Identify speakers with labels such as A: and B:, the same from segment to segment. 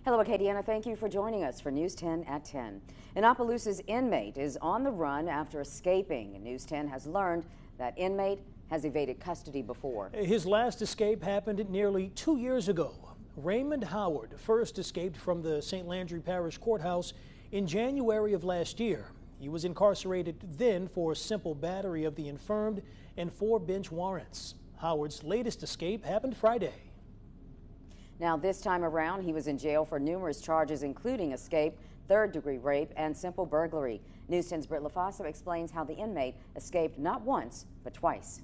A: Hello, Acadiana. Thank you for joining us for News 10 at 10. An Opelousas inmate is on the run after escaping. News 10 has learned that inmate has evaded custody before.
B: His last escape happened nearly 2 years ago. Raymond Howard first escaped from the St. Landry Parish Courthouse in January of last year. He was incarcerated then for simple battery of the infirmed and 4 bench warrants. Howard's latest escape happened Friday.
A: Now, this time around, he was in jail for numerous charges, including escape, third-degree rape, and simple burglary. News 10's Britt Lafaso explains how the inmate escaped not once, but twice.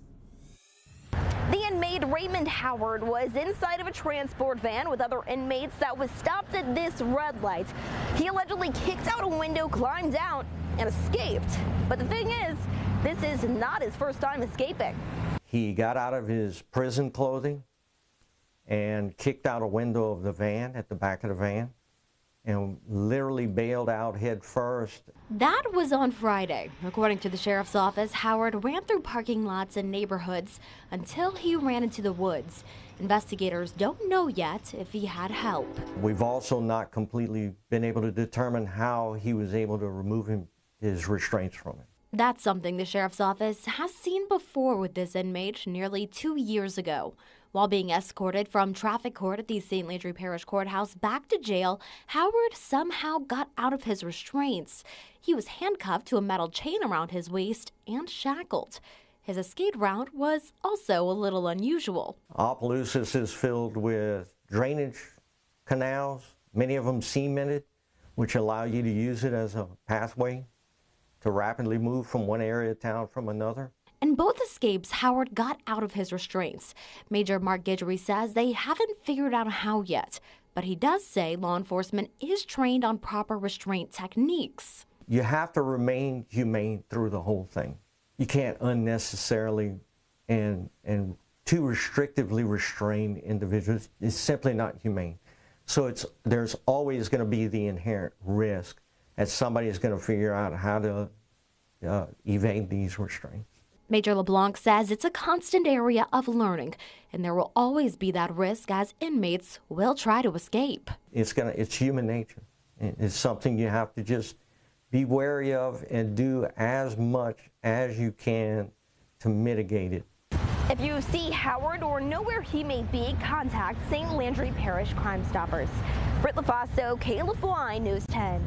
C: The inmate Raymond Howard was inside of a transport van with other inmates that was stopped at this red light. He allegedly kicked out a window, climbed out, and escaped. But the thing is, this is not his first time escaping.
D: He got out of his prison clothing and kicked out a window of the van at the back of the van and literally bailed out head first.
E: That was on Friday. According to the sheriff's office, Howard ran through parking lots and neighborhoods until he ran into the woods. Investigators don't know yet if he had help.
D: We've also not completely been able to determine how he was able to remove his restraints from him.
E: That's something the sheriff's office has seen before with this inmate nearly 2 years ago. While being escorted from traffic court at the St. Landry Parish Courthouse back to jail, Howard somehow got out of his restraints. He was handcuffed to a metal chain around his waist and shackled. His escape route was also a little unusual.
D: Opelousas is filled with drainage canals, many of them cemented, which allow you to use it as a pathway to rapidly move from one area of town from another.
E: In both escapes, Howard got out of his restraints. Major Mark Guidry says they haven't figured out how yet, but he does say law enforcement is trained on proper restraint techniques.
D: You have to remain humane through the whole thing. You can't unnecessarily and too restrictively restrain individuals. It's simply not humane. So there's always going to be the inherent risk that somebody is going to figure out how to evade these restraints.
E: Major LeBlanc says it's a constant area of learning, and there will always be that risk as inmates will try to escape.
D: It's human nature. It's something you have to just be wary of and do as much as you can to mitigate it.
C: If you see Howard or know where he may be, contact St. Landry Parish Crime Stoppers. Britt Lafaso, KLFY News 10.